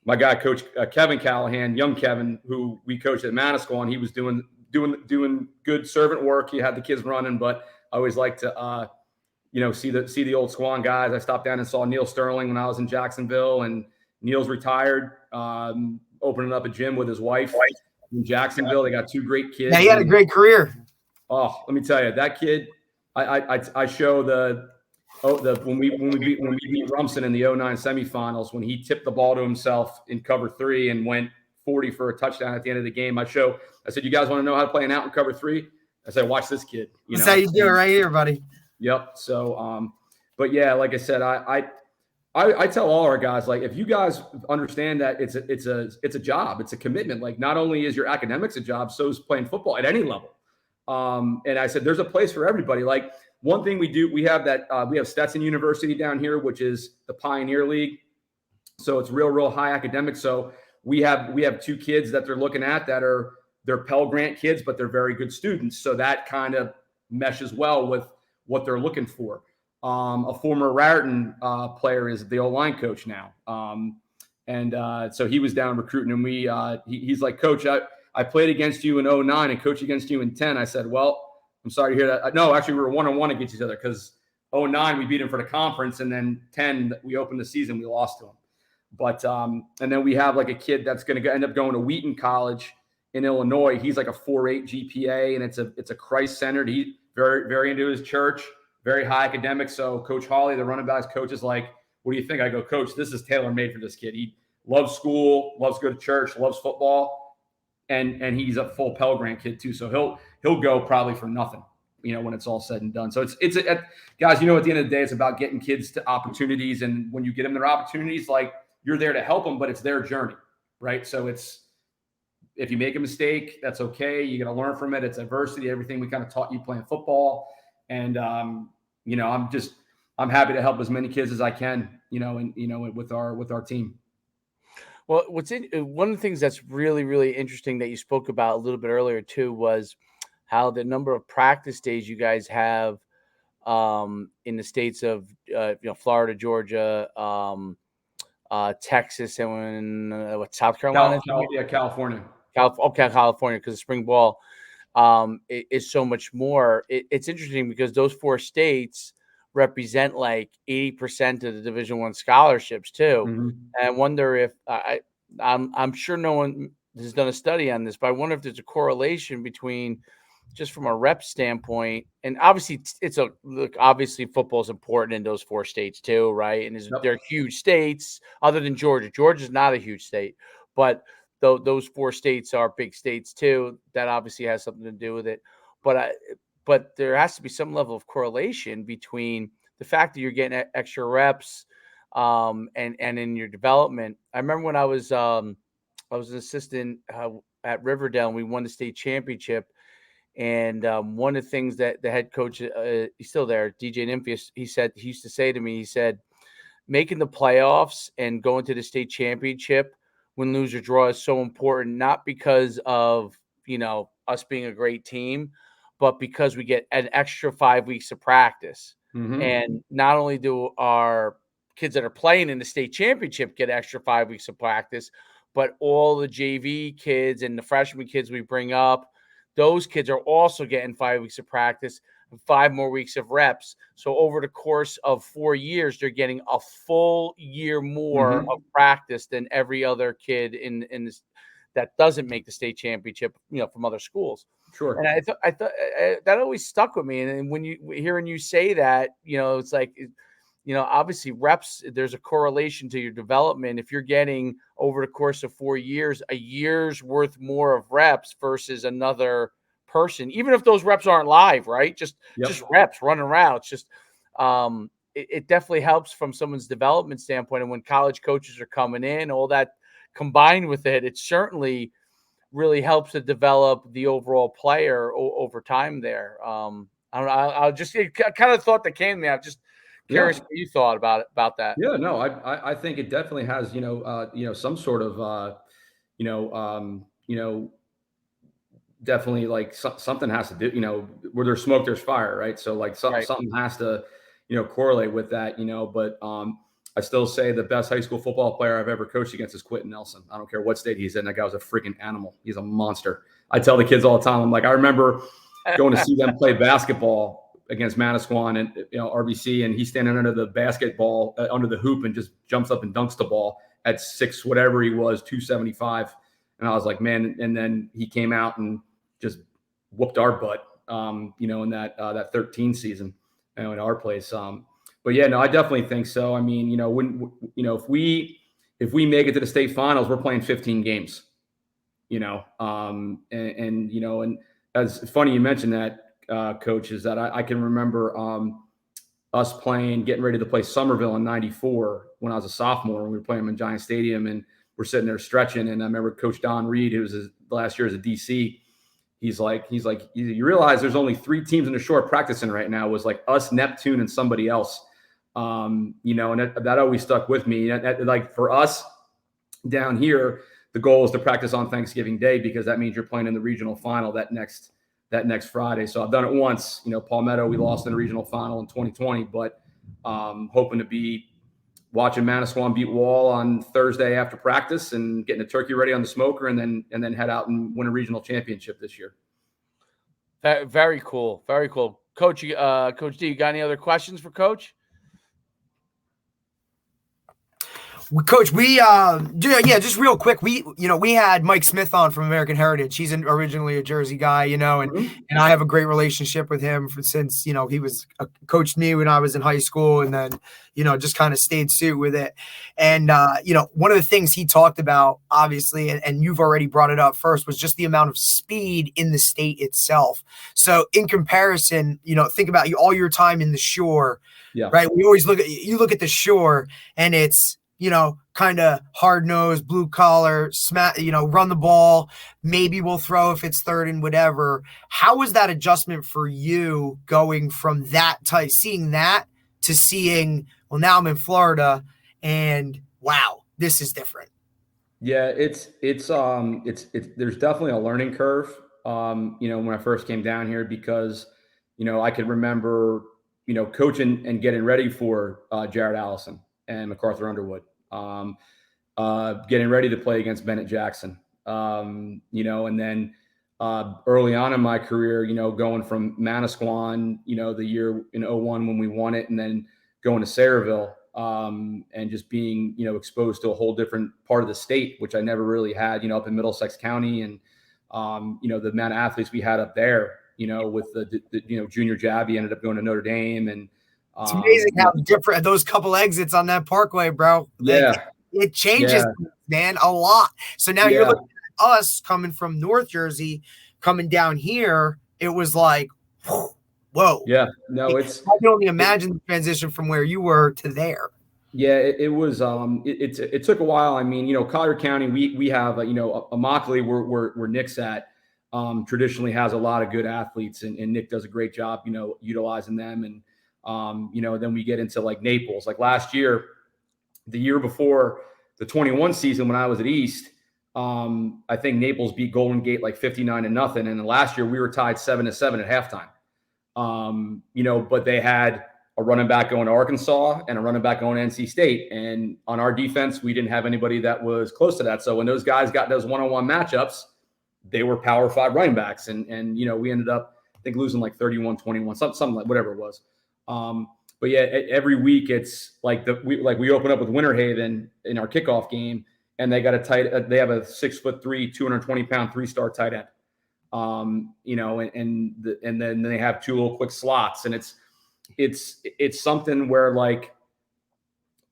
my guy, Coach Kevin Callahan, young Kevin, who we coached at Manasquan. He was doing good servant work. He had the kids running, but I always like to you know, see the old Squan guys. I stopped down and saw Neil Sterling when I was in Jacksonville, and Neil's retired, opening up a gym with his wife in Jacksonville. They got 2 great kids. Yeah, he had a great career. Oh, let me tell you, that kid. I show when we beat Rumson in the 09 semifinals, when he tipped the ball to himself in cover 3 and went 40 for a touchdown at the end of the game. I said, you guys want to know how to play an out in cover 3? I said, watch this kid. You That's how you do it right here, buddy. Yep. So, but yeah, like I said, I tell all our guys, like, if you guys understand that it's a job, it's a commitment. Like, not only is your academics a job, so is playing football at any level. And I said, there's a place for everybody. Like, one thing we have Stetson University down here, which is the Pioneer League. So it's real high academics. So we have 2 kids that they're looking at that they're Pell Grant kids, but they're very good students. So that kind of meshes well with what they're looking for. A former Raritan player is the O-line coach now. So he was down recruiting, and he's like, Coach, I played against you in 09 and coached against you in 10. I said, well, I'm sorry to hear that. No, actually, we were 1-1 against each other because 09 we beat him for the conference, and then 10 we opened the season, we lost to him. But and then we have like a kid that's going to end up going to Wheaton College in Illinois. He's like a 4.8 GPA, and it's a Christ-centered. He very, very into his church, very high academics. So Coach Hawley, the running backs coach, is like, what do you think? I go, Coach, this is tailor-made for this kid. He loves school, loves to go to church, loves football. And he's a full Pell Grant kid too, so he'll go probably for nothing, you know, when it's all said and done. So it's guys, you know, at the end of the day, it's about getting kids to opportunities, and when you get them their opportunities, like, you're there to help them, but it's their journey, right? So if you make a mistake, that's okay. You got to learn from it. It's adversity, everything we kind of taught you playing football, and you know, I'm happy to help as many kids as I can, you know, and you know, with our team. Well, one of the things that's really, really interesting that you spoke about a little bit earlier too was how the number of practice days you guys have in the states of you know, Florida, Georgia, Texas, and South Carolina. California. California, because the spring ball is so much more. It's interesting because those 4 states represent like 80% of the Division I scholarships too. Mm-hmm. And I wonder if I'm sure no one has done a study on this, but I wonder if there's a correlation between, just from a rep standpoint, and obviously obviously football is important in those 4 states too, right? And they're huge states other than Georgia. Georgia's not a huge state, but those 4 states are big states too. That obviously has something to do with it. But there has to be some level of correlation between the fact that you're getting extra reps and in your development. I remember when I was an assistant at Riverdale and we won the state championship. And one of the things that the head coach, he's still there, DJ Nymphius, he used to say to me, he said, making the playoffs and going to the state championship, win, lose, or draw, is so important, not because of, us being a great team, but because we get an extra 5 weeks of practice. Mm-hmm. And not only do our kids that are playing in the state championship get extra 5 weeks of practice, but all the JV kids and the freshman kids we bring up, those kids are also getting 5 weeks of practice and 5 more weeks of reps. So over the course of 4 years, they're getting a full year more of practice than every other kid in this that doesn't make the state championship, from other schools. Sure. And I thought that always stuck with me. And when hearing you say that, it's like, obviously reps, there's a correlation to your development. If you're getting over the course of 4 years, a year's worth more of reps versus another person, even if those reps aren't live, right? Just reps running routes. Just it definitely helps from someone's development standpoint. And when college coaches are coming in, all that combined with it certainly really helps to develop the overall player over time there. I don't know. I'll just kind of thought that came to me. I'm just curious what you thought about that. Yeah, no, I think it definitely has, some sort of, definitely like something has to do, where there's smoke, there's fire, right? So like something has to, correlate with that, but I still say the best high school football player I've ever coached against is Quentin Nelson. I don't care what state he's in. That guy was a freaking animal. He's a monster. I tell the kids all the time, I'm like, I remember going to see them play basketball against Manasquan and RBC, and he's standing under the basketball, under the hoop, and just jumps up and dunks the ball at 6, whatever he was, 275. And I was like, man. And then he came out and just whooped our butt, in that 13 season, in our place. But yeah, no, I definitely think so. I mean, if we make it to the state finals, we're playing 15 games, and as funny you mentioned that, Coach, is that I can remember us getting ready to play Somerville in '94 when I was a sophomore, and we were playing them in Giant Stadium, and we're sitting there stretching. And I remember Coach Don Reed, who was his last year as a DC, he's like, you realize there's only 3 teams in the short practicing right now. It was like us, Neptune, and somebody else. And that always stuck with me. Like for us down here, the goal is to practice on Thanksgiving Day, because that means you're playing in the regional final that next Friday. So I've done it once. Palmetto, we lost in the regional final in 2020, but hoping to be watching Manasquan beat Wall on Thursday after practice and getting a turkey ready on the smoker, and then head out and win a regional championship this year. Very cool. Very cool. Coach, Coach D, you got any other questions for Coach? Coach, just real quick, we had Mike Smith on from American Heritage. He's originally a Jersey guy, and I have a great relationship with him since he was coached me when I was in high school, and then just kind of stayed suit with it. And one of the things he talked about, obviously, and you've already brought it up first, was just the amount of speed in the state itself. So in comparison, think about all your time in the shore, right? We always look at the shore, and it's kind of hard-nosed, blue-collar, run the ball. Maybe we'll throw if it's third and whatever. How was that adjustment for you going from that type, seeing that, to seeing, well, now I'm in Florida and wow, this is different? Yeah, it's there's definitely a learning curve, when I first came down here, because, I could remember, coaching and getting ready for Jared Allison and MacArthur Underwood, getting ready to play against Bennett Jackson, and then early on in my career, going from Manasquan, the year in 2001 when we won it, and then going to Sayreville, and just being, exposed to a whole different part of the state, which I never really had, up in Middlesex County, and, the amount of athletes we had up there, with the Junior Jabby ended up going to Notre Dame, and it's amazing how different those couple exits on that parkway, bro. It changes, man, a lot. So now you're looking at us coming from North Jersey, coming down here. It was like, whoa. Yeah, no, I can only imagine the transition from where you were to there. Yeah, it was. It took a while. I mean, Collier County, we have Immokalee where Nick's at. Traditionally has a lot of good athletes, and Nick does a great job, utilizing them. And then we get into like Naples. Like last year, the year before the 21 season when I was at East, I think Naples beat Golden Gate like 59-0, and then last year we were tied 7-7 at halftime. But they had a running back going to Arkansas and a running back going to NC State. And on our defense, we didn't have anybody that was close to that. So when those guys got those one-on-one matchups, they were Power 5 running backs. And we ended up, I think, losing like 31-21, something like whatever it was. But yeah, every week it's like we open up with Winter Haven in our kickoff game, and they got they have a 6'3", 220-pound 3-star tight end. And then they have 2 little quick slots, and it's something where like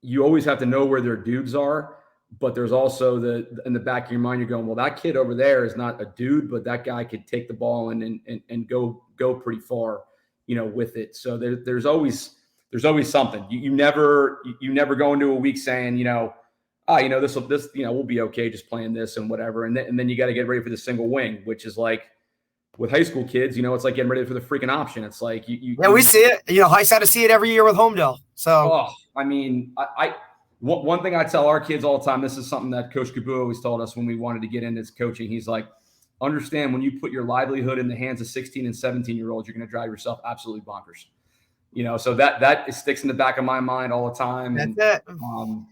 you always have to know where their dudes are, but there's also in the back of your mind, you're going, well, that kid over there is not a dude, but that guy could take the ball and go pretty far, with it. So there's always something. You never go into a week saying, this we'll be okay just playing this and whatever. And then you got to get ready for the single wing, which is like with high school kids, it's like getting ready for the freaking option. It's like we see it. Heights got to see it every year with Homedale. So I mean, one thing I tell our kids all the time, this is something that Coach Cabu always told us when we wanted to get into this coaching. He's like, understand when you put your livelihood in the hands of 16 and 17-year-olds, you're going to drive yourself absolutely bonkers. So that sticks in the back of my mind all the time. That's and,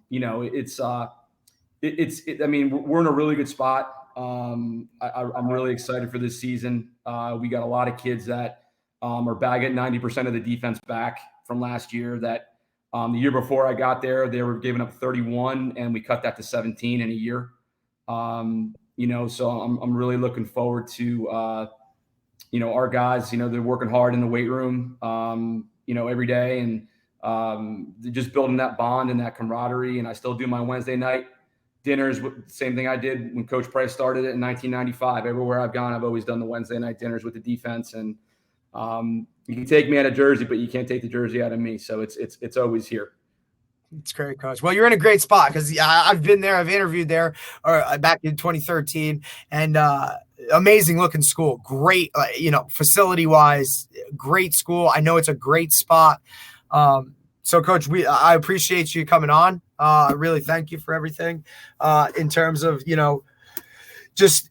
I mean, we're in a really good spot. I'm really excited for this season. We got a lot of kids that are bagging 90% of the defense back from last year. That the year before I got there, they were giving up 31, and we cut that to 17 in a year. So I'm really looking forward to our guys. They're working hard in the weight room, every day, and just building that bond and that camaraderie. And I still do my Wednesday night dinners, same thing I did when Coach Price started it in 1995. Everywhere I've gone, I've always done the Wednesday night dinners with the defense. And you can take me out of Jersey, but you can't take the Jersey out of me. So it's always here. It's great, Coach. Well, you're in a great spot because I've been there. I've interviewed there back in 2013, and amazing looking school. Great, facility wise, great school. I know it's a great spot. So, Coach, I appreciate you coming on. I really thank you for everything in terms of, just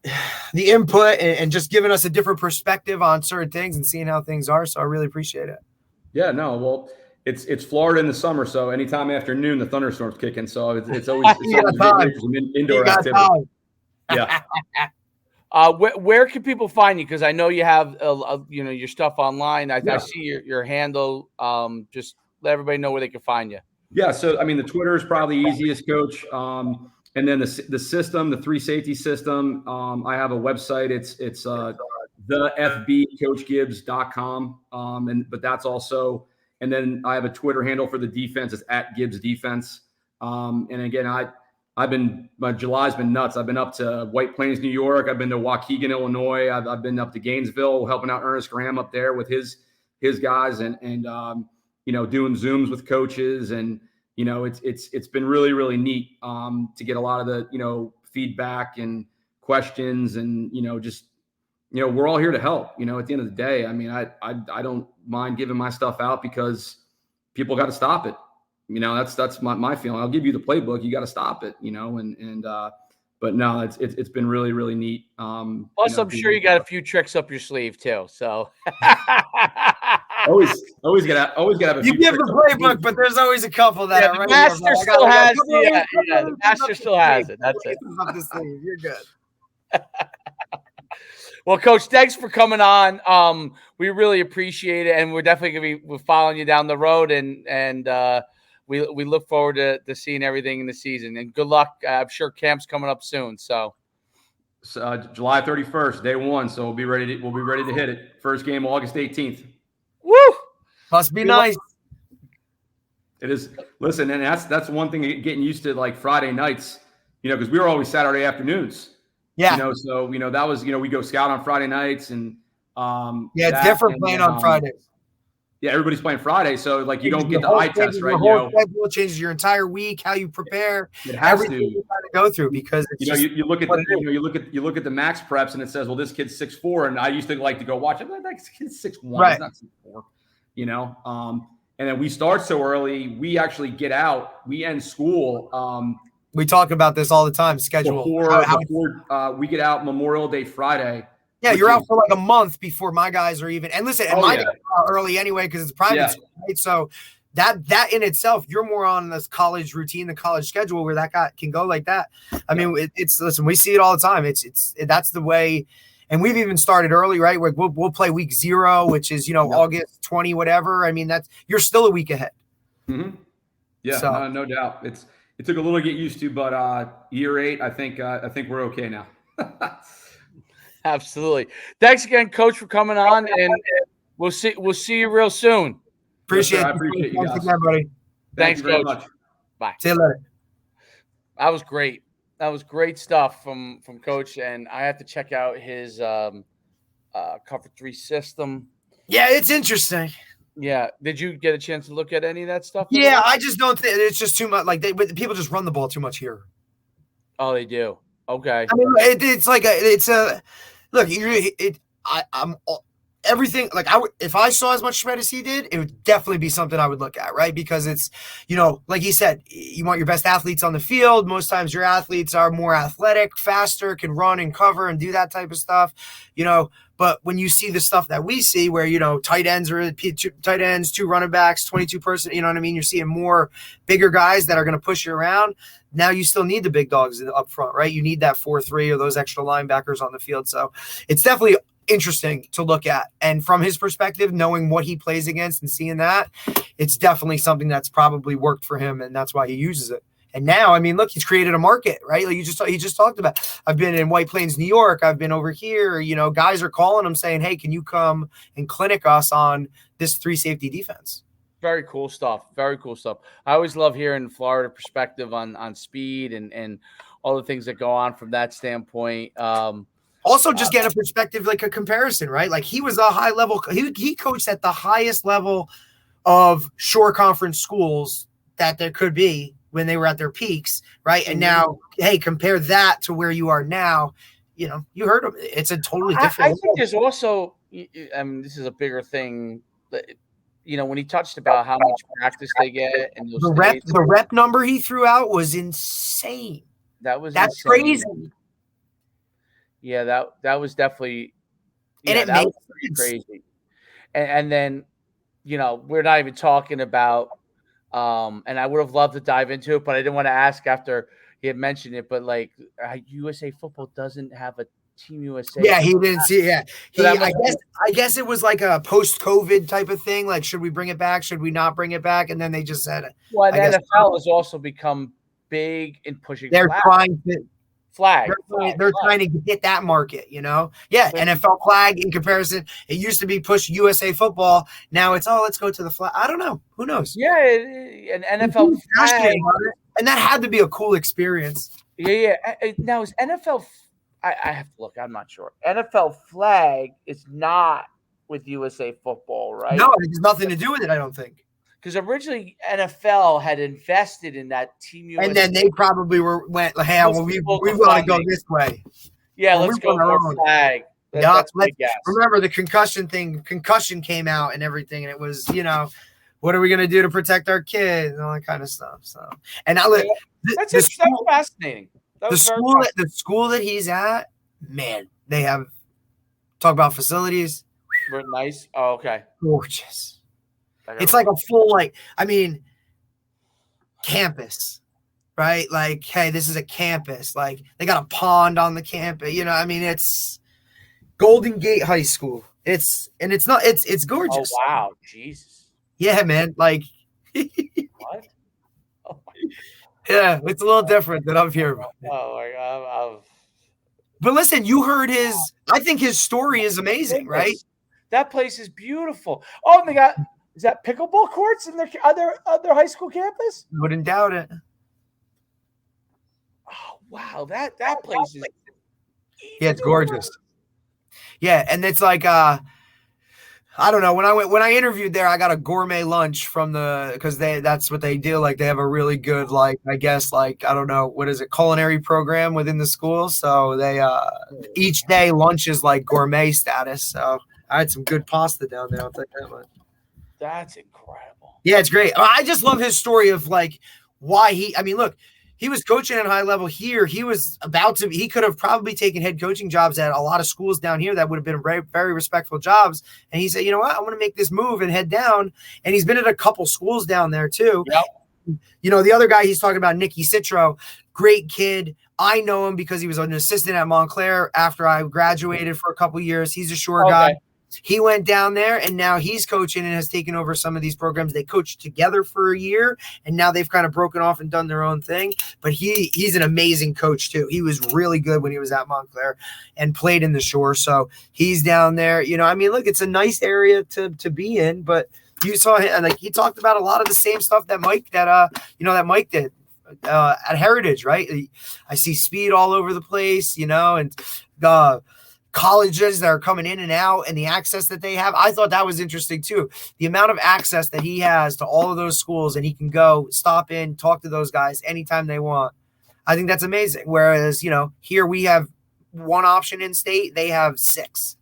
the input and just giving us a different perspective on certain things and seeing how things are. So I really appreciate it. Yeah, no, well, it's Florida in the summer, so anytime after noon, the thunderstorms kick in. So it's always indoor activity. Yeah. Where can people find you? Because I know you have your stuff online. I see your handle. Just let everybody know where they can find you. Yeah, so I mean the Twitter is probably easiest, Coach. And then the system, the 3 safety system. I have a website. It's thefbcoachgibbs.com. But that's also, and then I have a Twitter handle for the defense. It's @GibbsDefense. And again, my July's been nuts. I've been up to White Plains, New York. I've been to Waukegan, Illinois. I've been up to Gainesville, helping out Ernest Graham up there with his guys, and doing Zooms with coaches, and it's been really, really neat to get a lot of the feedback and questions, and we're all here to help. At the end of the day, I mean, I don't mind giving my stuff out because people got to stop it. That's my feeling. I'll give you the playbook. You got to stop it. But no, it's been really, really neat. Plus, I'm sure you got a few tricks up your sleeve too. So always gotta have a few. You give the playbook, but there's always a couple that the master still has. The master still has it. That's it. Up the sleeve. You're good. Well, Coach, thanks for coming on. We really appreciate it, and we're definitely gonna be following you down the road, and we look forward to seeing everything in the season. And good luck. I'm sure camp's coming up soon. So July 31st, day 1. So we'll be ready to hit it. First game, August 18th. Woo! Must be nice. It is. Listen, and that's one thing, getting used to like Friday nights, because we were always Saturday afternoons. Yeah. So that was we go scout on Friday nights, and it's different playing on Fridays. Yeah, everybody's playing Friday, so like you don't get the whole eye test, schedule, right? Your whole schedule changes your entire week, how you prepare, it has everything to. you got to go through because it's You look at the you look at the max preps and it says, well, this kid's 6'4", and I used to like to go watch it. Like, that kid's 6'1", right. He's not 6'4", you know. And then we start so early, we actually get out, we end school. We talk about this all the time. Schedule before we get out Memorial Day Friday. Yeah, you're out for like a month before my guys are even. And listen, my guys are out early anyway because it's private school, right? So that in itself, you're more on this college routine, the college schedule where that guy can go like that. I mean, listen, we see it all the time. That's the way. And we've even started early, right? We'll play week 0, which is August 20, whatever. I mean, you're still a week ahead. Mm-hmm. Yeah, so. no doubt. It took a little to get used to, but year 8, I think we're okay now. Absolutely. Thanks again, Coach, for coming on, and we'll see you real soon. Appreciate I appreciate you guys. Again, buddy. Thanks, you very Coach. Much. Bye. See you later. That was great. That was great stuff from Coach, and I have to check out his Cover 3 system. Yeah, it's interesting. Yeah. Did you get a chance to look at any of that stuff? Yeah, I just don't think it's just too much. Like people just run the ball too much here. Oh, they do. Okay. I mean, it's like look. I'm everything. Like if I saw as much shred as he did, it would definitely be something I would look at, right? Because it's like he said, you want your best athletes on the field. Most times your athletes are more athletic, faster, can run and cover and do that type of stuff, But when you see the stuff that we see where, tight ends, 2 running backs, 22 person, you know what I mean? You're seeing more bigger guys that are going to push you around. Now you still need the big dogs up front, right? You need that 4-3 or those extra linebackers on the field. So it's definitely interesting to look at. And from his perspective, knowing what he plays against and seeing that, it's definitely something that's probably worked for him. And that's why he uses it. And now, I mean, look, he's created a market, right? Like he just talked about. I've been in White Plains, New York. I've been over here. Guys are calling him saying, "Hey, can you come and clinic us on this 3 safety defense?" Very cool stuff. Very cool stuff. I always love hearing Florida perspective on speed and all the things that go on from that standpoint. Also, just get a perspective, like a comparison, right? Like he was a high level. He coached at the highest level of shore conference schools that there could be when they were at their peaks, right? And now, hey, compare that to where you are now. You heard him. It's a totally different. I think there's also, I mean, this is a bigger thing. When he touched about how much practice they get and the rep number he threw out was insane. That's insane. Crazy. Yeah, that was definitely, and it makes crazy. And then, we're not even talking about. And I would have loved to dive into it, but I didn't want to ask after he had mentioned it. But like USA football doesn't have a Team USA. Yeah, he didn't see. Yeah, I guess it was like a post-COVID type of thing. Like, should we bring it back? Should we not bring it back? And then they just said it. Well, and NFL has also become big in pushing. They're trying to. They're trying to hit that market, Yeah, NFL flag in comparison. It used to be push USA football. Now it's let's go to the flag. I don't know. Who knows? Yeah, an NFL flag, and that had to be a cool experience. Yeah. Now is NFL? I have to look. I'm not sure. NFL flag is not with USA football, right? No, it has nothing to do with it. I don't think. Because originally NFL had invested in that Team USA. And then they probably went, hey, we want to go this way. Yeah, let's go for flag. Remember the concussion thing. Concussion came out and everything, and it was, what are we going to do to protect our kids and all that kind of stuff. So, and now that's fascinating. The school that he's at, man, they have talk about facilities. We're nice. Oh, okay. Gorgeous. It's like a full, campus, right? Like, hey, this is a campus. Like, they got a pond on the campus. It's Golden Gate High School. It's gorgeous. Oh, wow. Jesus. Yeah, man. Like, what? Oh, my God. Yeah, it's a little different than up here. Oh, my God. But listen, you heard I think his story is amazing, right? That place is beautiful. Oh, and they got. Is that pickleball courts in their other high school campus? Wouldn't doubt it. Oh wow, that place is. Yeah, it's gorgeous. Yeah, and it's like I I don't know. When I interviewed there, I got a gourmet lunch from because that's what they do. Like they have a really good, like, I guess, like, I don't know, what is it, culinary program within the school. So they each day lunch is like gourmet status. So I had some good pasta down there. I'll tell you that much. That's incredible. Yeah, it's great. I just love his story of like why look, he was coaching at a high level here. He could have probably taken head coaching jobs at a lot of schools down here that would have been very, very respectful jobs. And he said, you know what, I want to make this move and head down. And he's been at a couple schools down there too. Yep. You know, the other guy he's talking about, Nicky Citro, great kid. I know him because he was an assistant at Montclair after I graduated for a couple years. He's a sure guy. He went down there and now he's coaching and has taken over some of these programs. They coached together for a year and now they've kind of broken off and done their own thing. But he's an amazing coach too. He was really good when he was at Montclair and played in the Shore. So he's down there. You know, I mean, look, it's a nice area to be in, but you saw him, and like he talked about a lot of the same stuff that Mike did at Heritage, right? I see speed all over the place, you know, and the colleges that are coming in and out and the access that they have. I thought that was interesting too. The amount of access that he has to all of those schools, and he can go stop in, talk to those guys anytime they want. I think that's amazing. Whereas, you know, here we have one option in state, they have 6.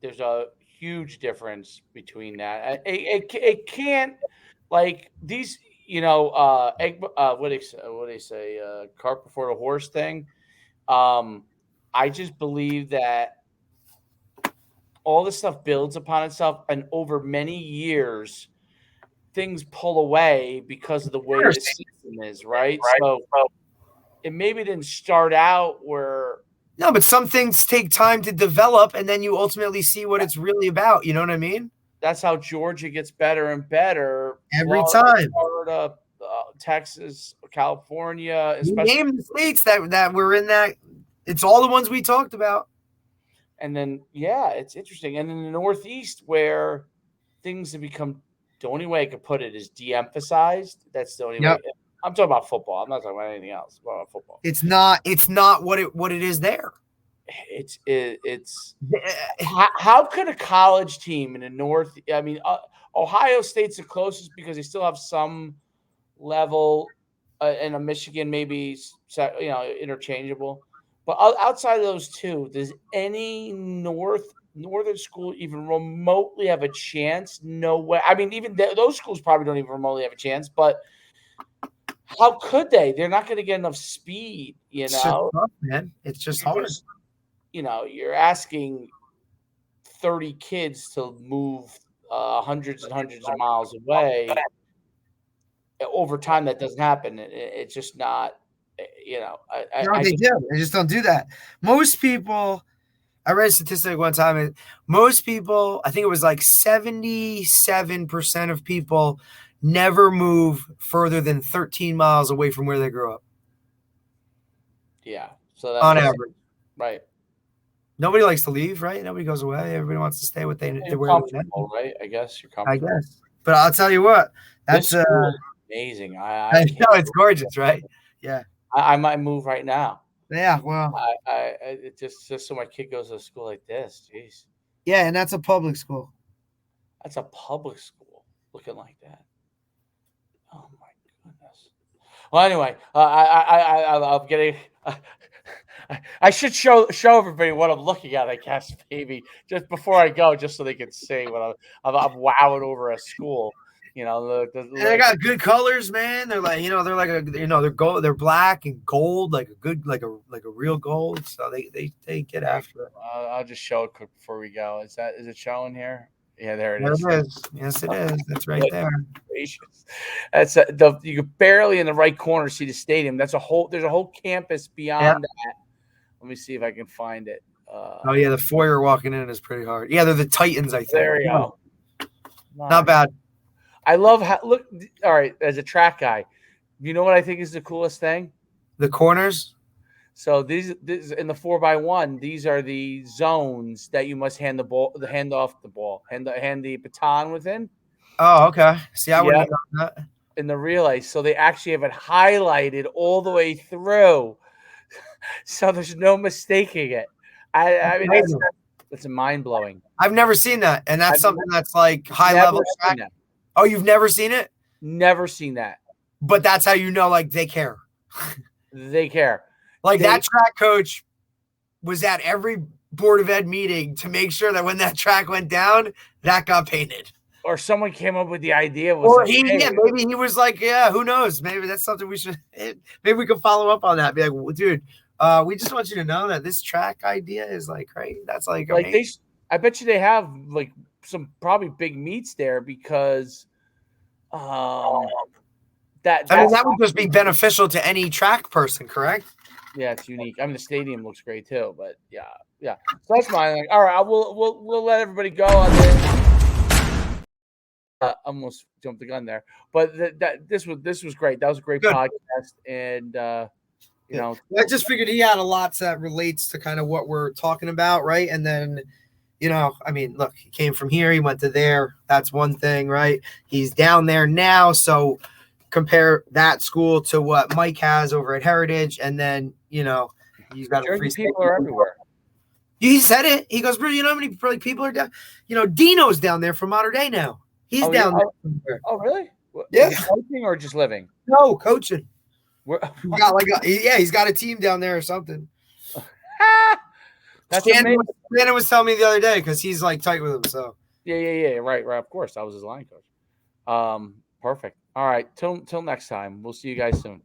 There's a huge difference between that. It can't, like, these, you know, what do they say, cart before the horse thing. I just believe that all this stuff builds upon itself, and over many years, things pull away because of the way the system is, right? So it maybe didn't start out where. No, but some things take time to develop, and then you ultimately see what it's really about. You know what I mean? That's how Georgia gets better and better every time. Florida, Texas, California, especially. You name the states that were in that. It's all the ones we talked about. And then, yeah, it's interesting. And in the Northeast, where things have become, the only way I could put it is de-emphasized. That's the only way. I'm talking about football. I'm not talking about anything else. I'm talking about football. It's not what it is there. It's how could a college team in the North? I mean, Ohio State's the closest because they still have some level, and a Michigan maybe, you know, interchangeable. But outside of those two, does any northern school even remotely have a chance? No way. I mean, even those schools probably don't even remotely have a chance. But how could they? They're not going to get enough speed, you know. It's just tough, man. It's just hard. You know, you're asking 30 kids to move hundreds and hundreds of miles away. Over time, that doesn't happen. It's just not, you know. They just don't do that. Most people, I read a statistic one time, and most people, I think it was like 77% of people never move further than 13 miles away from where they grew up. Yeah. So that's on average. Right. Nobody likes to leave, right? Nobody goes away. Everybody wants to stay with they're comfortable, right? I guess you're comfortable. I guess. But I'll tell you what, that's amazing. I know it's gorgeous, right? Yeah. I might move right now. Yeah, well, it just so my kid goes to a school like this. Jeez. Yeah, and that's a public school. That's a public school looking like that. Oh my goodness. Well, anyway, I'm getting. I should show everybody what I'm looking at, I guess, maybe just before I go, just so they can see what I'm wowing over a school. You know, they got good colors, man. They're like, they're black and gold, like a real gold. So they get after it. I'll just show it quick before we go. Is it showing here? Yeah, there it is. Yes, it is. That's right there. That's you could barely in the right corner see the stadium. There's a whole campus beyond that. Let me see if I can find it. Oh yeah, the foyer walking in is pretty hard. Yeah, they're the Titans, I think. There you go. Not bad. I love how look. All right, as a track guy, you know what I think is the coolest thing? The corners. So these in the 4x1, these are the zones that you must hand the baton within. Oh, okay. See, I wouldn't have done that. In the relay, so they actually have it highlighted all the way through, so there's no mistaking it. I mean, That's mind blowing. I've never seen that, and that's something that's like high level track. Oh, you've never seen it? Never seen that. But that's how you know, like, they care. They care. Like, that track coach was at every Board of Ed meeting to make sure that when that track went down, that got painted. Or someone came up with the idea. Maybe he was like, yeah, who knows? Maybe that's something we should. Maybe we can follow up on that. Be like, well, dude, we just want you to know that this track idea is like crazy. That's like I bet you they have like some probably big meets there because that would just be beneficial to any track person, correct? Yeah, it's unique. I mean, the stadium looks great too, but yeah. So that's mine. Like, all right, we'll let everybody go on this. Almost jumped the gun there, but this was great. That was a great podcast, and you know, I just figured he had a lot that relates to kind of what we're talking about, right? And then, you know, I mean, look, he came from here, he went to there. That's one thing, right? He's down there now, so compare that school to what Mike has over at Heritage, and then, you know, he's got a free people are everywhere. He said it. He goes, bro, you know how many people are down? You know, Dino's down there from Mater Dei now. He's down there. Oh, really? Yeah. Coaching or just living? No, coaching. He's got a team down there or something. Shannon was telling me the other day because he's like tight with him. So yeah, right. Of course, I was his line coach. Perfect. All right, till next time. We'll see you guys soon.